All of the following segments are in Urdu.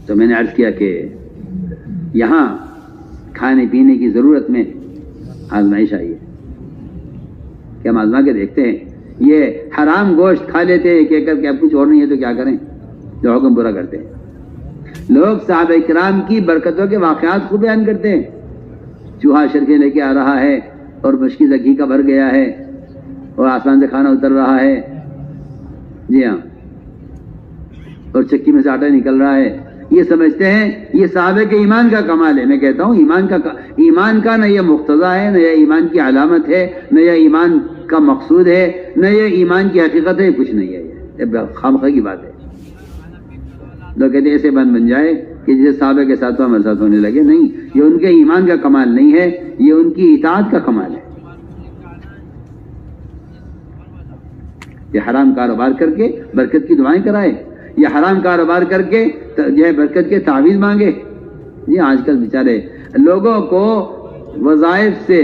تو میں نے عرض کیا کہ یہاں کھانے پینے کی ضرورت میں آزمائش آئی ہے کہ ہم آزما کے دیکھتے ہیں. یہ حرام گوشت کھا لیتے ہیں کہہ کر کہ اب کچھ اور نہیں ہے تو کیا کریں، جو حکم برا کرتے ہیں. لوگ صحابہ کرام کی برکتوں کے واقعات کو بیان کرتے ہیں. چوہا شرکے لے کے آ رہا ہے اور مشکی سے گھی کا بھر گیا ہے اور آسمان سے کھانا اتر رہا ہے، جی ہاں، اور چکی میں سے آٹا نکل رہا ہے. یہ سمجھتے ہیں یہ صحابہ کے ایمان کا کمال ہے. میں کہتا ہوں ایمان کا نہ یہ مقتضا ہے، نہ یہ ایمان کی علامت ہے، نہ یہ ایمان کا مقصود ہے، نہ یہ ایمان کی حقیقت ہے، کچھ نہیں ہے. یہ خامخواہ کی بات ہے. لوگ کہتے ہیں ایسے بن جائے کہ جیسے صحابہ کے ساتھ ہمارے ساتھ ہونے لگے. نہیں، یہ ان کے ایمان کا کمال نہیں ہے، یہ ان کی اطاعت کا کمال ہے. یہ حرام کاروبار کر کے برکت کی دعائیں کرائے، یہ حرام کاروبار کر کے جو ہے برکت کے تعویذ مانگے. جی آج کل بیچارے لوگوں کو وظائف سے،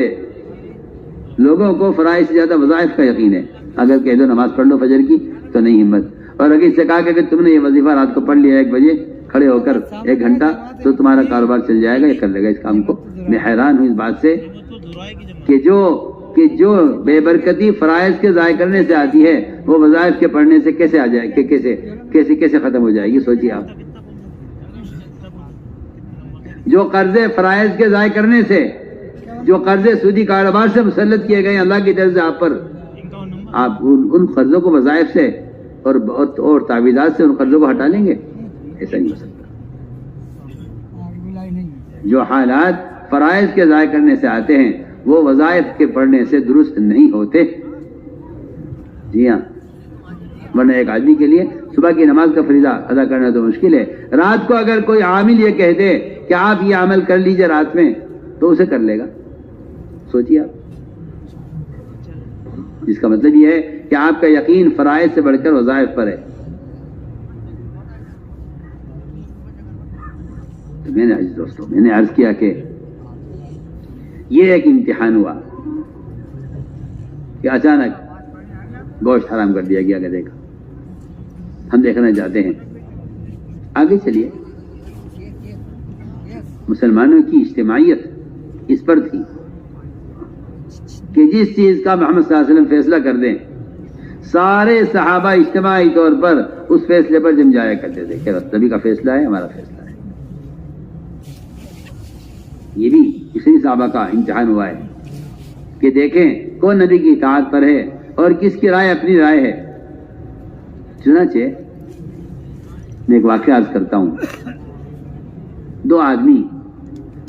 لوگوں کو فرائض سے زیادہ وظائف کا یقین ہے. اگر کہہ دو نماز پڑھ لو فجر کی تو نہیں ہمت، اور اگر اس سے کہا کہ تم نے یہ وظیفہ رات کو پڑھ لیا 1 بجے کھڑے ہو کر 1 گھنٹہ تو تمہارا کاروبار چل جائے گا، یہ کر لے گا اس کام کو. میں حیران ہوں اس بات سے کہ جو بے برکتی فرائض کے ضائع کرنے سے آتی ہے وہ وظائف کے پڑھنے سے کیسے آ جائے، کہ کیسے ختم ہو جائے گی. سوچیے آپ، جو قرضے فرائض کے ضائع کرنے سے، جو قرضے سودی کاروبار سے مسلط کیے گئے اللہ کی طرف سے آپ پر، آپ ان قرضوں کو وظائف سے اور تعویذات سے ان قرضوں کو ہٹا لیں گے؟ ایسا نہیں ہو سکتا. جو حالات فرائض کے ضائع کرنے سے آتے ہیں وہ وظائف کے پڑھنے سے درست نہیں ہوتے. جی ہاں، ورنہ ایک آدمی کے لیے صبح کی نماز کا فریضہ ادا کرنا تو مشکل ہے. رات کو اگر کوئی عامل یہ کہہ دے کہ آپ یہ عمل کر لیجئے رات میں تو اسے کر لے گا. سوچیے آپ، جس کا مطلب یہ ہے کہ آپ کا یقین فرائض سے بڑھ کر وظائف پر ہے. تو میں نے عزیز دوستوں، میں نے عرض کیا کہ یہ ایک امتحان ہوا کہ اچانک گوشت حرام کر دیا گیا گدھے کا. ہم دیکھنا چاہتے ہیں آگے چلیے. مسلمانوں کی اجتماعیت اس پر تھی کہ جس چیز کا محمد صلی اللہ علیہ وسلم فیصلہ کر دیں سارے صحابہ اجتماعی طور پر اس فیصلے پر جم جایا کرتے تھے کہ نبی کا فیصلہ ہے، ہمارا فیصلہ ہے. یہ بھی اسی صحابہ کا امتحان ہوا ہے کہ دیکھیں کون نبی کی اطاعت پر ہے اور کس کی رائے اپنی رائے ہے. چنانچہ میں ایک واقعہ عرض کرتا ہوں. 2 آدمی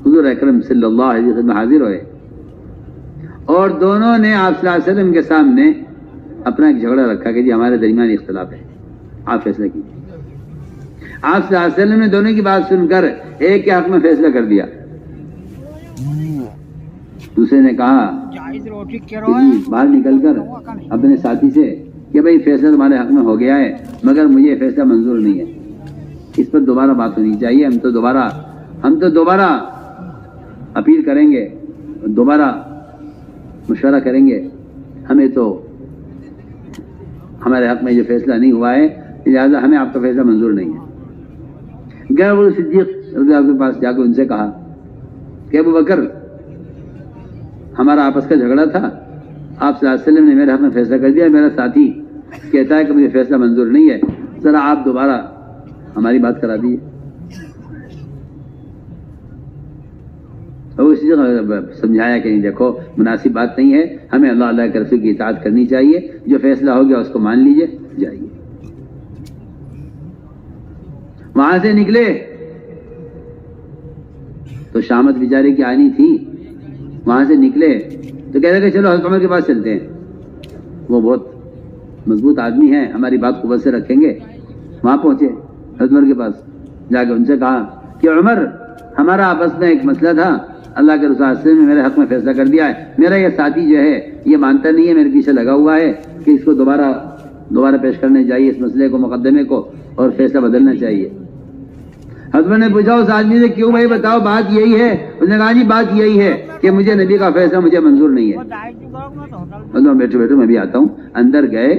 حضور اکرم صلی اللہ علیہ وسلم حاضر ہوئے اور دونوں نے آپ صلی اللہ علیہ وسلم کے سامنے اپنا ایک جھگڑا رکھا کہ جی ہمارے درمیان اختلاف ہے، آپ فیصلہ کیجیے. آپ صلی اللہ علیہ وسلم نے دونوں کی بات سن کر ایک کے حق میں فیصلہ کر دیا. دوسرے نے کہا باہر نکل کر اپنے ساتھی سے کہ بھئی فیصلہ تمہارے حق میں ہو گیا ہے مگر مجھے یہ فیصلہ منظور نہیں ہے، اس پر دوبارہ بات ہونی چاہیے. ہم تو دوبارہ اپیل کریں گے، دوبارہ مشورہ کریں گے. ہمیں تو ہمارے حق میں جو فیصلہ نہیں ہوا ہے لہٰذا ہمیں آپ کا فیصلہ منظور نہیں ہے. گئے وہ صدیق رضی اللہ کے پاس جا کے ان سے کہا کہ ابو بکر، ہمارا آپس کا جھگڑا تھا، آپ صلی اللہ علیہ وسلم نے میرے حق میں فیصلہ کر دیا، میرا ساتھی کہتا ہے کہ مجھے فیصلہ منظور نہیں ہے، ذرا آپ دوبارہ ہماری بات کرا دیجیے. اور اسی جگہ سمجھایا کہ نہیں دیکھو مناسب بات نہیں ہے، ہمیں اللہ کے رسول کی اطاعت کرنی چاہیے، جو فیصلہ ہو گیا اس کو مان لیجیے، جائیے. وہاں سے نکلے تو شامت بیچارے کی آنی تھی. وہاں سے نکلے تو کہہ رہے کہ چلو حضرت عمر کے پاس چلتے ہیں، وہ بہت مضبوط آدمی ہیں، ہماری بات قوت سے رکھیں گے. وہاں پہنچے حضرت عمر کے پاس، جا کے ان سے کہا کہ عمر، ہمارا آپس میں ایک مسئلہ تھا، اللہ کے رسول صلی اللہ علیہ وسلم نے میرے حق میں فیصلہ کر دیا ہے، میرا یہ ساتھی جو ہے یہ مانتا نہیں ہے، میرے پیچھے لگا ہوا ہے کہ اس کو دوبارہ پیش کرنے چاہیے، اس مسئلے کو، مقدمے کو، اور فیصلہ بدلنا چاہیے. حضرت نے پوچھا اس آدمی سے کیوں بھائی بتاؤ بات یہی ہے؟ اس نے کہا جی بات یہی ہے کہ مجھے نبی کا فیصلہ مجھے منظور نہیں ہے. بیٹھو میں بھی آتا ہوں. اندر گئے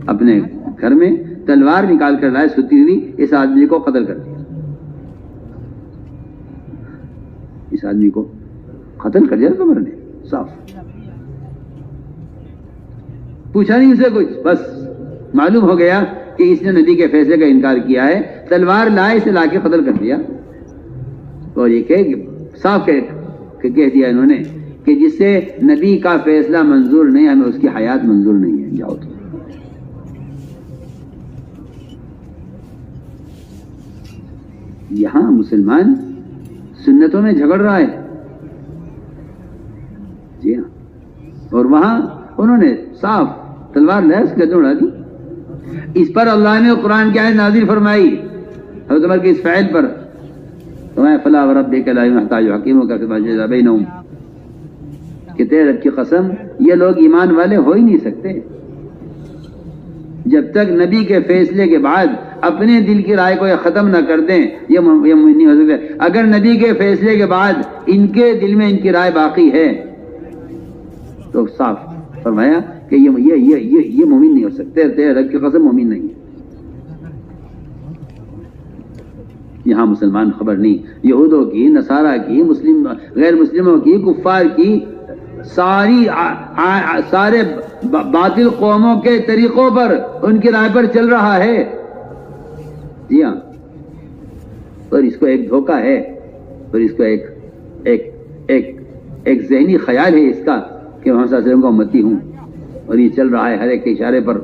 اپنے گھر میں، تلوار نکال کر لائے ستی ہوئی، اس آدمی کو قتل کر دیا. اس آدمی کو قتل کر دیا عمر نے، صاف پوچھا نہیں اسے کچھ، بس معلوم ہو گیا کہ اس نے نبی کے فیصلے کا انکار کیا ہے، تلوار لائے اسے لا کے قتل کر دیا. اور یہ کہ صاف کہہ دیا انہوں نے کہ جس سے نبی کا فیصلہ منظور نہیں، ہمیں اس کی حیات منظور نہیں ہے. جاؤ تو یہاں مسلمان سنتوں میں جھگڑ رہا ہے. جی ہاں، اور وہاں انہوں نے صاف تلوار لہس کے دوڑا دی. اس پر اللہ نے قرآن کی آیت نازل فرمائی حضرت عمر کے اس فعل پر، فلا وربک لا یحتاج حکیمک فیما شجر بینہم، کہ تیرے رب کی قسم یہ لوگ ایمان والے ہو ہی نہیں سکتے جب تک نبی کے فیصلے کے بعد اپنے دل کی رائے کو یہ ختم نہ کر دیں. یہ مومن نہیں ہو سکتے. اگر نبی کے فیصلے کے بعد ان کے دل میں ان کی رائے باقی ہے تو صاف فرمایا کہ یہ مومن نہیں ہو سکتے، تیرے رب کی قسم مومن نہیں ہے. یہاں مسلمان خبر نہیں، یہودوں کی، نصارہ کی، مسلم غیر مسلموں کی، کفار کی، سارے باطل قوموں کے طریقوں پر ان کی رائے پر چل رہا ہے. جی ہاں، اور اس کو ایک دھوکہ ہے، اور اس کو ایک ذہنی خیال ہے اس کا کہ محمد صلی اللہ علیہ وسلم کا امتی ہوں، اور یہ چل رہا ہے ہر ایک کے اشارے پر.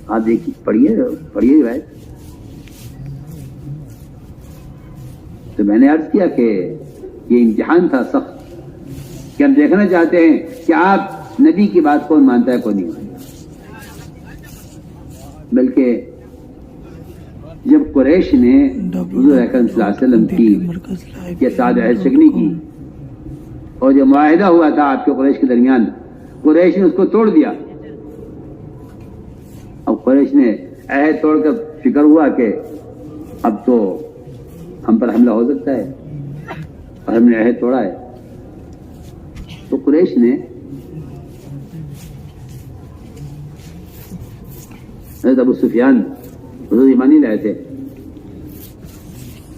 آپ دیکھیے، پڑھیے روایت. تو میں نے عرض کیا کہ یہ امتحان تھا سخت، کہ ہم دیکھنا چاہتے ہیں کہ آپ نبی کی بات کون مانتا ہے کون نہیں مانتا. بلکہ جب قریش نے حضور اکرم صلی اللہ علیہ وسلم کی یہ سعد عہد شکنی کی، اور جو معاہدہ ہوا تھا آپ کے قریش کے درمیان، قریش نے اس کو توڑ دیا. اب قریش نے عہد توڑ کر فکر ہوا کہ اب تو ہم پر حملہ ہو سکتا ہے، اور ہم نے عہد توڑا ہے. تو قریش نے حضرت ابو سفیان حضور ایمانی لائے تھے،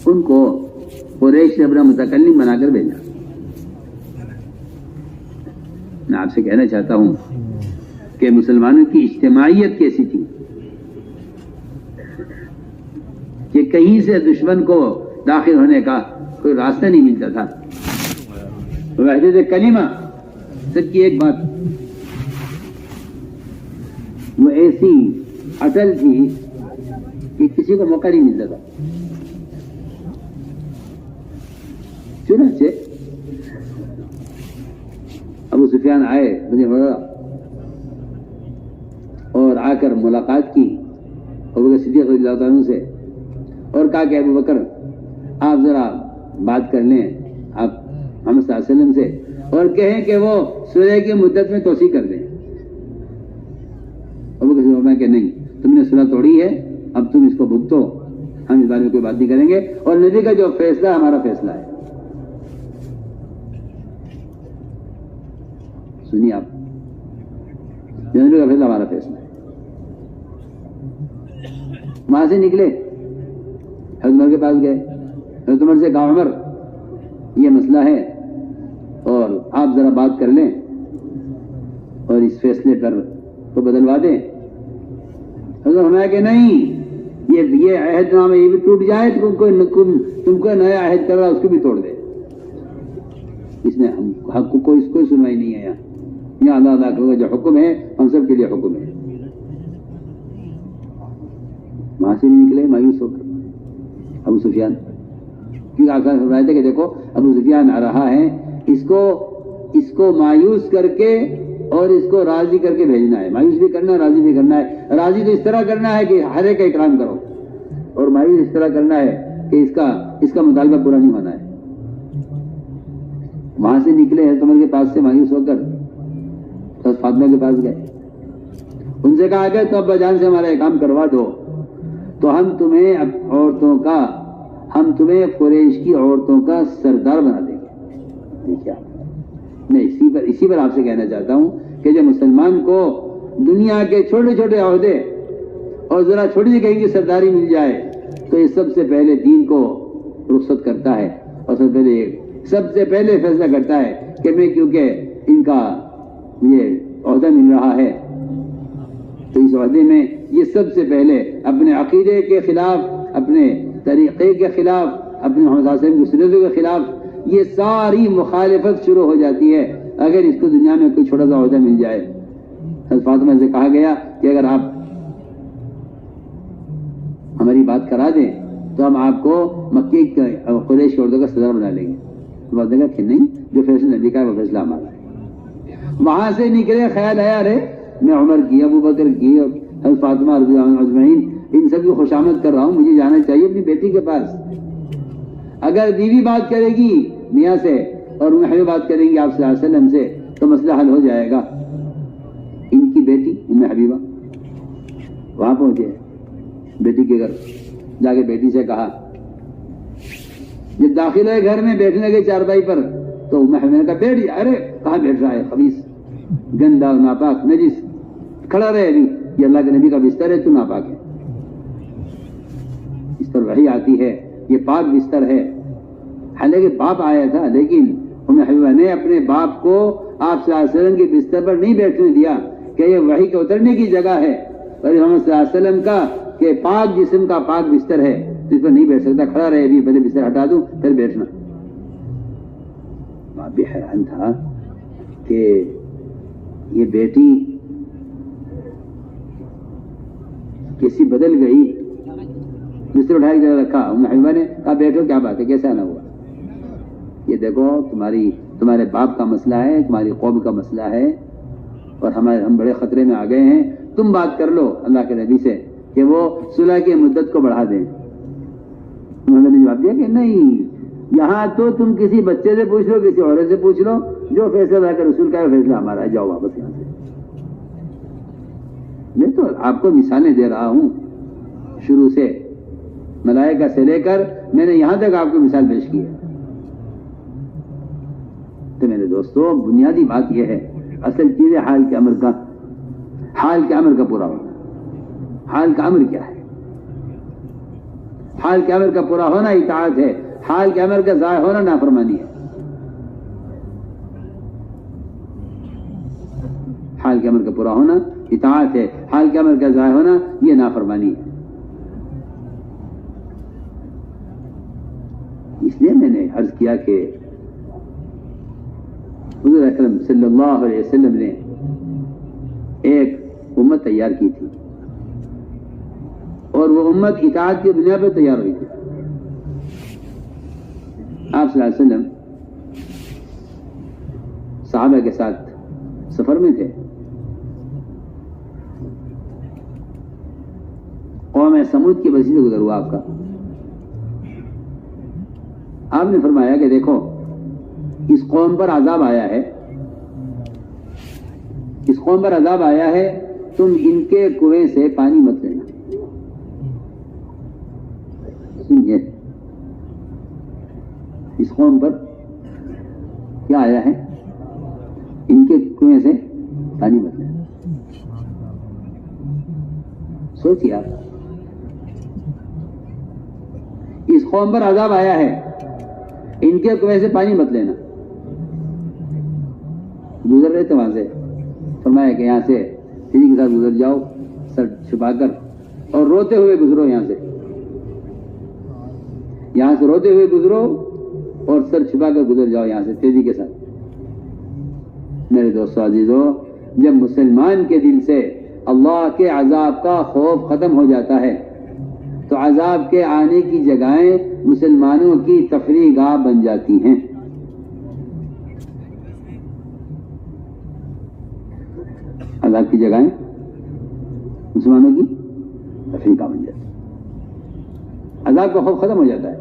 ان کو قریش نے اپنا متکلم بنا کر بھیجا. میں آپ سے کہنا چاہتا ہوں کہ مسلمانوں کی اجتماعیت کیسی تھی کہ کہیں سے دشمن کو داخل ہونے کا کوئی راستہ نہیں ملتا تھا. وحدت کلمہ سب کی ایک بات وہ ایسی اٹل تھی کہ کسی کو موقع نہیں ملتا تھا. چنانچہ ابو سفیان آئے مجھے بڑا، اور آ کر ملاقات کی ابو بکر صدیق رضی اللہ عنہ سے، اور کہا کہ ابو بکر آپ ذرا بات کر لیں آپ محمد صلی اللہ علیہ وسلم سے، اور کہیں کہ وہ سورہ کی مدت میں توسیع کر دیں. ابو بکر فرمایا کہ نہیں، تم نے سورہ توڑی ہے، اب تم اس کو بھگتو، ہم اس بارے میں کوئی بات نہیں کریں گے، اور نبی کا جو فیصلہ ہمارا فیصلہ ہے. سنیے آپ، نبی کا فیصلہ ہمارا فیصلہ ہے. وہاں سے نکلے، حضرت عمر کے پاس گئے. حضرت عمر سے کہا عمر یہ مسئلہ ہے اور آپ ذرا بات کر لیں اور اس فیصلے پر کو بدلوا دیں. حضرت فرمایا کہ نہیں، یہ عہد نامہ یہ بھی ٹوٹ جائے، تم کو نیا عہد کر رہا اس کو بھی توڑ دے. اس نے حق کو کوئی سنوائی نہیں ہے. یہاں اللہ کا جو حکم ہے ہم سب کے لیے حکم ہے. وہاں سے بھی نکلے مایوس ہو کر ابو سفیان، کیونکہ آپ فرمایا تھے کہ دیکھو ابو سفیان آ رہا ہے، اس کو مایوس کر کے اور اس کو راضی کر کے بھیجنا ہے. مایوس بھی کرنا ہے، راضی بھی کرنا ہے. راضی تو اس طرح کرنا ہے کہ ہر ایک کا اکرام کرو، اور مایوس اس طرح کرنا ہے کہ اس کا مطالبہ پورا نہیں ہونا ہے. وہاں سے نکلے حضرت عمر کے پاس سے مایوس ہو کر حضرت فاطمہ کے پاس گئے. ان سے کہا کہ تو ابا جان سے ہمارا کام کروا دو تو ہم تمہیں قریش کی عورتوں کا سردار بنا دیں گے. دیکھیے میں اسی پر آپ سے کہنا چاہتا ہوں کہ جو مسلمان کو دنیا کے چھوٹے چھوٹے عہدے اور ذرا چھوٹی سی کہیں کی سرداری مل جائے تو یہ سب سے پہلے دین کو رخصت کرتا ہے اور سب سے پہلے فیصلہ کرتا ہے کہ میں کیونکہ ان کا یہ عہدہ مل رہا ہے تو اس عہدے میں یہ سب سے پہلے اپنے عقیدے کے خلاف، اپنے طریقے کے خلاف، اپنے محمد صلی اللہ علیہ وسلم کی سنتوں کے خلاف یہ ساری مخالفت شروع ہو جاتی ہے اگر اس کو دنیا میں کوئی چھوٹا سا عہدہ مل جائے۔ حضرت فاطمہ سے کہا گیا کہ اگر آپ ہماری بات کرا دیں تو ہم آپ کو مکی قریش کے عہدوں کا صدر بنا لیں گے۔ بات کہا کہ نہیں، جو فیصلہ نبی کا ہے وہ فیصلہ ہمارا ہے۔ وہاں سے نکلے، خیال آیا ارے میں عمر کی، ابو بکر کی اور حضرت فاطمہ رضی اللہ عنہا اجمعین ان سب کی خوشامد کر رہا ہوں، مجھے جانا چاہیے اپنی بیٹی کے پاس۔ اگر بیوی بات کرے گی میاں سے اور ام حبیبہ بات کریں گی آپ صلی اللہ علیہ وسلم سے تو مسئلہ حل ہو جائے گا۔ ان کی بیٹی ام حبیبہ وہاں پہنچے، بیٹی کے گھر جا کے بیٹی سے کہا، جب داخل ہوئے گھر میں بیٹھنے لگے چارپائی پر تو ام حبیبہ نے کہا بیٹھ جا۔ ارے کہاں بیٹھ رہا ہے، خبیث، گندا، ناپاک، نجس، کھڑا رہے ابھی، یہ اللہ کے نبی کا بستر ہے، تو ناپاک ہے۔ اس پر وحی آتی ہے، یہ پاک بستر ہے۔ حالانکہ باپ آیا تھا لیکن ام حبیبہ نے اپنے باپ کو آپ صلی اللہ علیہ وسلم کے بستر پر نہیں بیٹھنے دیا کہ یہ وحی کے اترنے کی جگہ ہے، اور محمد صلی اللہ علیہ وسلم کا کہ پاک جسم کا پاک بستر ہے، اس پر نہیں بیٹھ سکتا، کھڑا رہے ابھی، پہلے بستر ہٹا دوں پھر بیٹھنا۔ باپ بھی حیران تھا کہ یہ بیٹی کیسی بدل گئی۔ بستر اٹھا کے رکھا، ام حبیبہ نے کہا بیٹھو، کیا بات ہے، کیسے آنا ہوا؟ یہ دیکھو تمہارے باپ کا مسئلہ ہے، تمہاری قوم کا مسئلہ ہے، اور ہم بڑے خطرے میں آ گئے ہیں، تم بات کر لو اللہ کے نبی سے کہ وہ صلح کی مدت کو بڑھا دیں۔ انہوں نے جواب دیا کہ نہیں، یہاں تو تم کسی بچے سے پوچھ لو، کسی عورت سے پوچھ لو، جو فیصلہ لا کر رسول کا فیصلہ ہمارا ہے، جاؤ واپس یہاں سے۔ میں تو آپ کو مثالیں دے رہا ہوں شروع سے، ملائکہ سے لے کر میں نے یہاں تک آپ کو مثال پیش کی ہے۔ تو میرے دوستو، بنیادی بات یہ ہے، اصل چیز ہے حال کے امر کا پورا ہونا۔ حال کا امر کیا ہے؟ حال کے امر کا پورا ہونا اطاعت ہے، حال کے امر کا ضائع ہونا نافرمانی ہے۔ حال کے امر کا پورا ہونا اطاعت ہے، حال کے امر کا ضائع ہونا یہ نافرمانی ہے۔ اس لیے میں نے عرض کیا کہ حضور اکرم صلی اللہ علیہ وسلم نے ایک امت تیار کی تھی، اور وہ امت اطاعت کی بنا پہ تیار ہوئی تھی۔ آپ صلی اللہ علیہ وسلم صحابہ کے ساتھ سفر میں تھے، قوم سمود کی بستی سے گزر ہوا آپ کا۔ آپ نے فرمایا کہ دیکھو اس قوم پر عذاب آیا ہے، اس قوم پر عذاب آیا ہے، تم ان کے کنویں سے پانی مت لینا۔ سنیے، اس قوم پر کیا آیا ہے؟ ان کے کنویں سے پانی مت لینا۔ سوچیے آپ، اس قوم پر عذاب آیا ہے، ان کے کنویں سے پانی مت لینا۔ گزر رہے تھے وہاں سے، فرمایا کہ یہاں سے کسی کے ساتھ گزر جاؤ سر چھپا کر، اور روتے ہوئے گزرو، یہاں سے روتے ہوئے گزرو اور سر چھپا کر گزر جاؤ یہاں سے تیزی کے ساتھ۔ میرے دوستو عزیزو، جب مسلمان کے دل سے اللہ کے عذاب کا خوف ختم ہو جاتا ہے تو عذاب کے آنے کی جگہیں مسلمانوں کی تفریح گاہ بن جاتی ہیں۔ عذاب کی جگہیں مسلمانوں کی تفریح گاہ بن جاتی ہیں، عذاب کا خوف ختم ہو جاتا ہے۔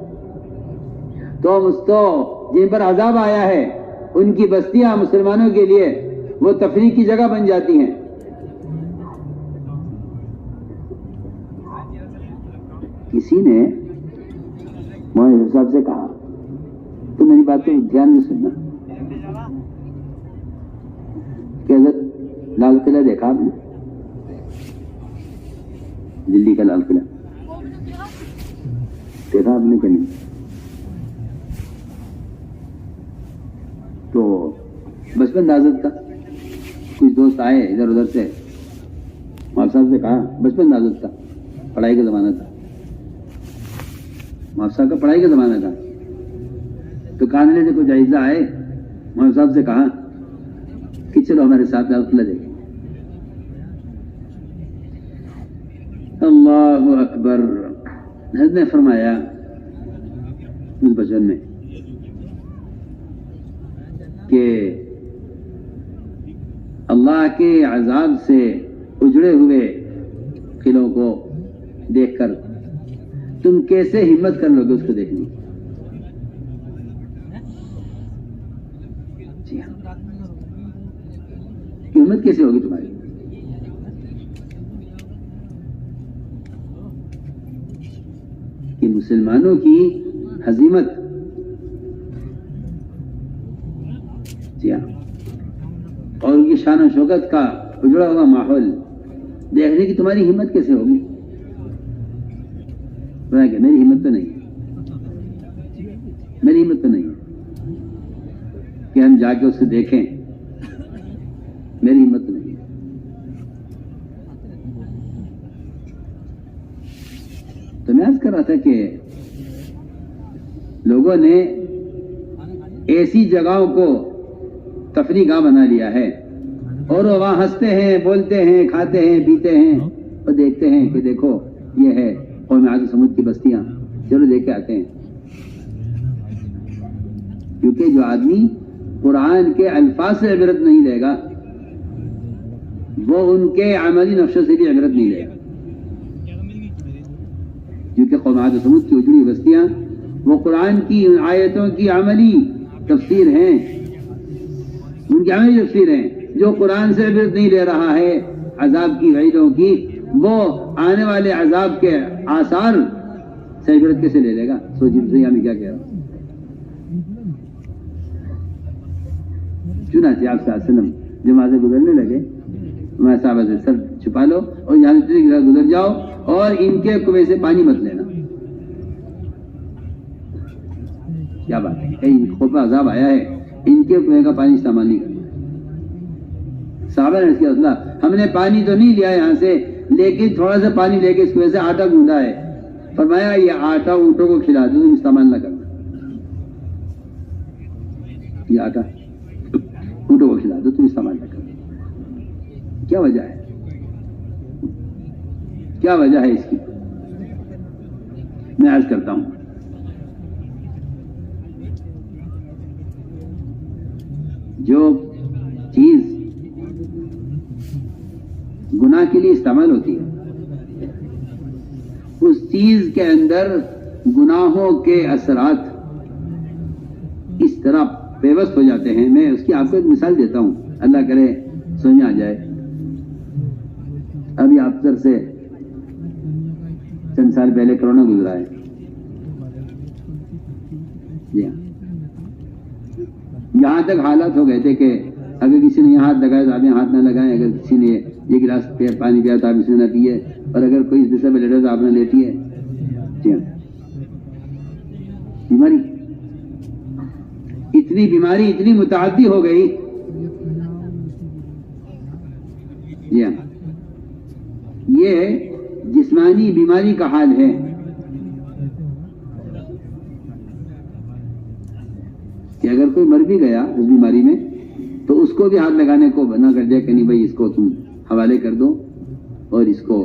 تو جن پر عذاب آیا ہے ان کی بستیاں مسلمانوں کے لیے وہ تفریح کی جگہ بن جاتی ہیں۔ کسی نے مولانا صاحب سے کہا، تو میری بات کو دھیان سے سننا، کہ حضرت لال قلعہ دیکھا آپ نے؟ دلی کا لال قلعہ دیکھا آپ نے کہ نہیں؟ بچپن نازت تھا. کچھ دوست آئے ادھر ادھر سے, مولوی صاحب سے کہا بچپن نازت تھا, پڑھائی کا زمانہ تھا, مولوی صاحب کا پڑھائی کا زمانہ تھا. تو کاننے سے کچھ اعزا آئے, مولوی صاحب سے کہا کہ چلو ہمارے ساتھ داخلہ دے. اللہ اکبر. حضرت نے فرمایا اس بچپن میں کہ اللہ کے عذاب سے اجڑے ہوئے قلعوں کو دیکھ کر تم کیسے ہمت کر لو گے اس کو دیکھنے کی. جی ہاں, ہمت کیسے ہوگی تمہاری؟ کہ مسلمانوں کی ہزیمت, جی ہاں, اور ان کی شان و شوکت کا اجڑا ہوا ماحول دیکھنے کی تمہاری ہمت کیسے ہوگی؟ کہ میری ہمت تو نہیں ہے, میری ہمت تو نہیں ہے کہ ہم جا کے اس سے دیکھیں, میری ہمت تو نہیں ہے. تو میں عرض کر رہا تھا کہ لوگوں نے ایسی جگہوں کو تفریح گاہ بنا لیا ہے اور وہ وہاں ہنستے ہیں, بولتے ہیں, کھاتے ہیں, پیتے ہیں اور دیکھتے ہیں کہ دیکھو یہ ہے قوم عاد و سمود کی بستیاں, چلو دیکھ کے آتے ہیں. کیونکہ جو آدمی قرآن کے الفاظ سے عبرت نہیں لے گا وہ ان کے عملی نقشوں سے بھی عبرت نہیں لے گا. کیونکہ قوم عاد و سمود کی اجڑی بستیاں وہ قرآن کی آیتوں کی عملی تفسیر ہیں, ان کی عملی تفسیر ہیں. جو قرآن سے عبرت نہیں لے رہا ہے عذاب کی وعیدوں کی, وہ آنے والے عذاب کے آثار سے عبرت کیسے لے لے گا؟ سوچیے ہمیں کیا کہہ رہا ہوں. چنانچہ آپ صلی اللہ علیہ وسلم جو وہاں سے گزرنے لگے, ہمارے صحابہ سے سر چھپا لو اور یہاں سے گزر جاؤ اور ان کے کنویں سے پانی مت لینا. کیا بات ہے, خوف عذاب آیا ہے, ان کے کنویں کا پانی استعمال نہیں کرنا. صحابہ نے کیا اللہ, ہم نے پانی تو نہیں لیا یہاں سے, لیکن تھوڑا سا پانی لے کے اس کنویں سے آٹا گوندا ہے. فرمایا یہ آٹا اونٹوں کو کھلا دو, تم استعمال نہ کرنا. یہ آٹا اونٹوں کو کھلا دو, تم استعمال نہ کرنا. کیا وجہ ہے, کیا وجہ ہے اس کی؟ میں عرض کرتا ہوں. جو چیز گناہ کے لیے استعمال ہوتی ہے اس چیز کے اندر گناہوں کے اثرات اس طرح پیوست ہو جاتے ہیں. میں اس کی آپ کو ایک مثال دیتا ہوں, اللہ کرے سمجھ میں آ جائے. ابھی آپ سے چند سال پہلے کرونا گزرا ہے. جی ہاں, یہاں تک حالات ہو گئے تھے کہ اگر کسی نے یہاں ہاتھ لگایا تو آپ نے ہاتھ نہ لگائیں, اگر کسی نے یہ گلاس پانی پیا تو آپ اس نے نہ پیے, اور اگر کوئی اس بستر پہ لیٹا تو آپ نے لیٹی ہے. جی ہاں, بیماری, اتنی بیماری اتنی متعدی ہو گئی. جی ہاں, یہ جسمانی بیماری کا حال ہے. کہ اگر کوئی مر بھی گیا اس بیماری میں تو اس کو بھی ہاتھ لگانے کو منع کر دیا کہ نہیں بھائی اس کو تم حوالے کر دو اور اس کو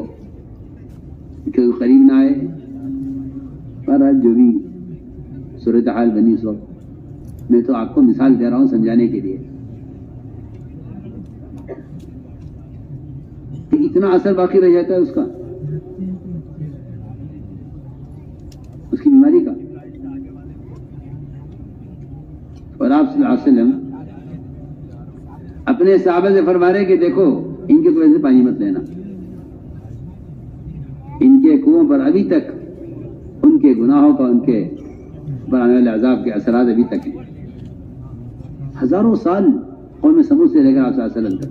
کوئی قریب نہ آئے. پر آج جو بھی صورتحال بنی اس وقت, میں تو آپ کو مثال دے رہا ہوں سمجھانے کے لیے کہ اتنا اثر باقی رہ جاتا ہے اس کا, اس کی بیماری کا. اور آپ صلی اللہ علیہ وسلم اپنے صحابہ سے فرما رہے کہ دیکھو ان کے کنویں سے پانی مت لینا, ان کے کنووں پر ابھی تک ان کے گناہوں کا, ان کے آنے والے عذاب کے اثرات ابھی تک ہیں. ہزاروں سال قوم سمود سے لے کر آپ صلی اللہ علیہ وسلم تک.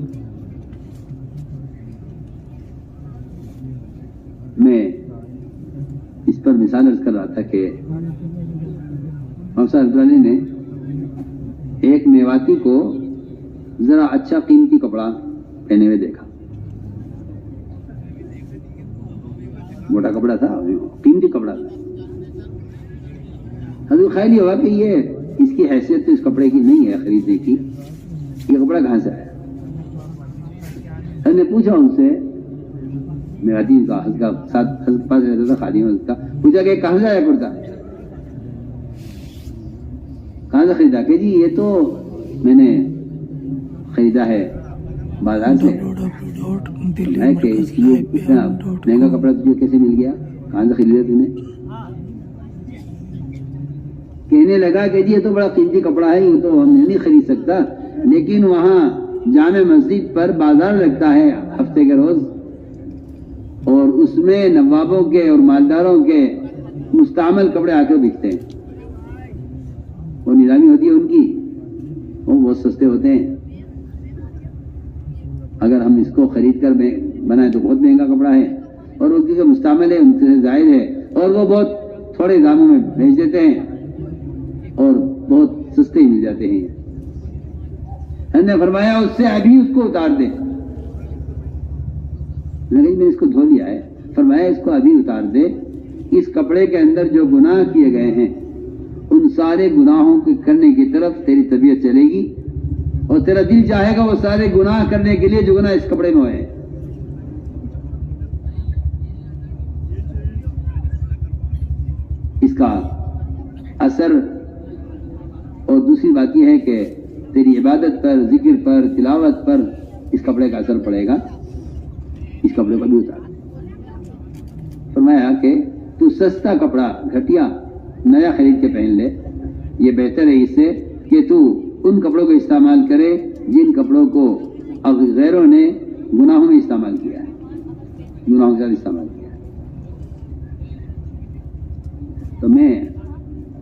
میں اس پر مثال عرض کر رہا تھا کہ محمد صلی اللہ علیہ وسلم نے ایک میواتی کو ذرا اچھا قیمتی کپڑا پہنے ہوئے دیکھا، موٹا کپڑا تھا، قیمتی کپڑا تھا. حضرت خیال یہ ہوا کہ یہ اس کی حیثیت تو اس کپڑے کی نہیں ہے خریدنے کی، یہ کپڑا کہاں سے آیا؟ حضرت نے پوچھا ان سے، میرا دین کا حضرت کا ساتھ حضرت پاس رہتا تھا، خادم حضرت کا، پوچھا کہ کہاں سے آیا کرتا، کہاں سے خریدا؟ کہ جی یہ تو میں نے خریدا ہے بازار سے. ہے کہ اتنا مہنگا کپڑا تجھے کیسے مل گیا، کہاں سے خریدا تو نے؟ کہنے لگا کہ جی یہ تو بڑا قیمتی کپڑا ہے، یہ تو ہم نہیں خرید سکتا، لیکن وہاں جامع مسجد پر بازار لگتا ہے ہفتے کے روز، اور اس میں نوابوں کے اور مالداروں کے مستعمل کپڑے آ کے بکتے ہیں، وہ نیلامی ہوتی ہے ان کی، وہ بہت سستے ہوتے ہیں. اگر ہم اس کو خرید کر بنائیں تو بہت مہنگا کپڑا ہے، اور ان کی جو مستعمل ہے ان سے زائد ہے، اور وہ بہت تھوڑے داموں میں بھیج دیتے ہیں اور بہت سستے ہی مل جاتے ہیں. ہم نے فرمایا اس سے ابھی اس کو اتار دے. نہیں میں اس کو دھو لیا ہے. فرمایا اس کو ابھی اتار دے، اس کپڑے کے اندر جو گناہ کیے گئے ہیں ان سارے گناہوں کے کرنے کی طرف تیری طبیعت چلے گی، اور تیرا دل چاہے گا وہ سارے گناہ کرنے کے لیے جو گناہ اس کپڑے میں ہوئے ہیں. اس کا اثر، اور دوسری بات یہ ہے کہ تیری عبادت پر، ذکر پر، تلاوت پر اس کپڑے کا اثر پڑے گا. اس کپڑے پر بھی اتار. فرمایا کہ تو سستا کپڑا گھٹیا نیا خرید کے پہن لے، یہ بہتر ہے اس سے کہ تو ان کپڑوں کو استعمال کرے جن کپڑوں کو اب غیروں نے گناہوں میں استعمال کیا ہے، گناہوں کے ساتھ استعمال کیا ہے. تو میں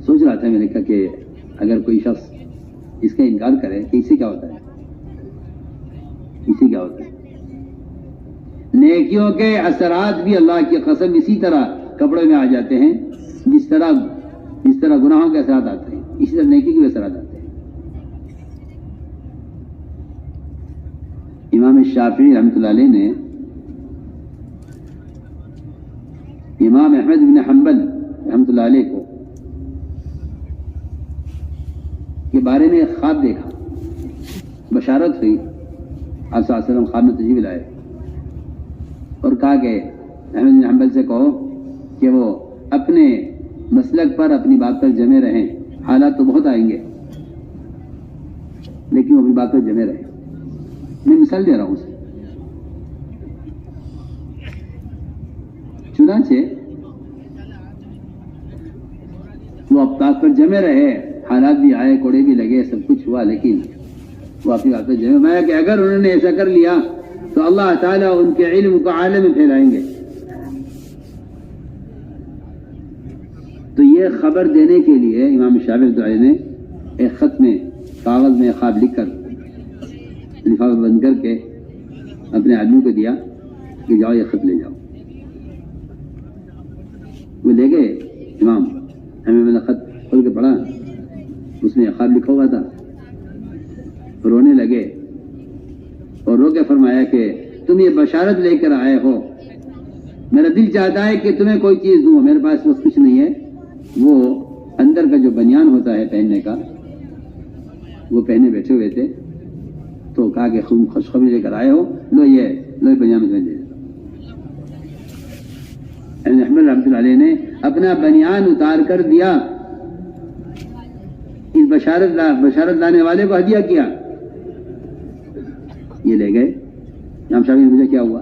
سوچ رہا تھا، میں نے کہا کہ اگر کوئی شخص اس کا انکار کرے کہ اس سے کیا ہوتا ہے، اس سے کیا ہوتا ہے؟ نیکیوں کے اثرات بھی اللہ کی قسم اسی طرح کپڑے میں آ جاتے ہیں، جس طرح گناہوں کے اثرات آتے ہیں، اسی طرح نیکی کے بھی اثرات آتے ہیں. امام شافعی رحمۃ اللہ علیہ نے امام احمد بن حنبل رحمۃ اللہ علیہ کو کے بارے میں خواب دیکھا، بشارت ہوئی. آپ صلی اللہ علیہ وسلم خواب میں تشریف لائے اور کہا کہ احمد بن حنبل سے کہو کہ وہ اپنے مسلک پر، اپنی بات پر جمے رہیں. حالات تو بہت آئیں گے لیکن وہ اپنی بات پر جمے رہیں. میں مثال دے رہا ہوں اسے. چنانچہ وہ اب بات پر جمے رہے، حالات بھی آئے، کوڑے بھی لگے، سب کچھ ہوا، لیکن وہ اپنی بات پر جمے. میں کہ اگر انہوں نے ایسا کر لیا تو اللہ تعالیٰ ان کے علم کو عالم میں پھیلائیں گے. تو یہ خبر دینے کے لیے امام شافعی نے ایک خط میں، کاغذ میں خواب لکھ کر، لفافہ بند کر کے اپنے آدمی کو دیا کہ جاؤ یہ خط لے جاؤ. وہ لے گئے. امام ہمیں خط کھول کے پڑھا، اس میں خواب لکھا ہوا تھا. رونے لگے اور رو کے فرمایا کہ تم یہ بشارت لے کر آئے ہو، میرا دل چاہتا ہے کہ تمہیں کوئی چیز دوں، میرے پاس بس کچھ نہیں ہے. وہ اندر کا جو بنیان ہوتا ہے پہننے کا، وہ پہنے بیٹھے ہوئے تھے. تو کہا کہ خوشخبری لے کر آئے ہو، لو یہ بنیان میں دے دیتا. احمد رحمۃ اللہ علیہ نے اپنا بنیان اتار کر دیا، اس بشارت لانے والے کو ہدیہ کیا. یہ لے گئے. امام شافعی نے پوچھا کیا ہوا؟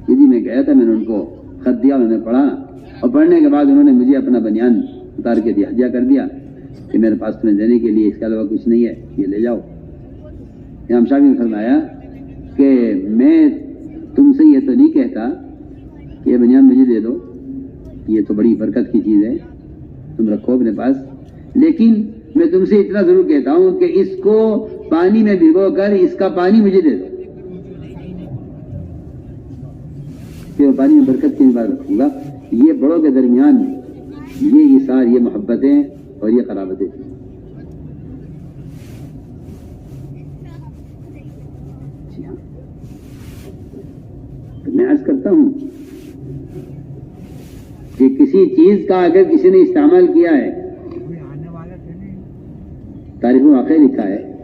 جی میں گیا تھا، میں نے ان کو خط دیا، انہوں نے پڑھا، اور پڑھنے کے بعد انہوں نے مجھے اپنا بنیان اتار کے دیا، ہدیہ کر دیا کہ میرے پاس تمہیں دینے کے لیے اس کے علاوہ کچھ نہیں ہے، یہ لے جاؤ. امام شافعی نے فرمایا کہ میں تم سے یہ تو نہیں کہتا کہ یہ بنیان مجھے دے دو، یہ تو بڑی برکت کی چیز ہے، تم رکھو اپنے پاس، لیکن میں تم سے اتنا ضرور کہتا ہوں کہ اس کو پانی میں بھگو کر اس کا پانی مجھے دے دو، کہ پانی میں برکت کی بات رکھوں گا. یہ بڑوں کے درمیان یہ اثار، یہ محبتیں اور یہ قرابتیں تھیں. میں عرض کرتا ہوں کہ کسی چیز کا اگر کسی نے استعمال کیا ہے، تاریخ میں واقعہ لکھا ہے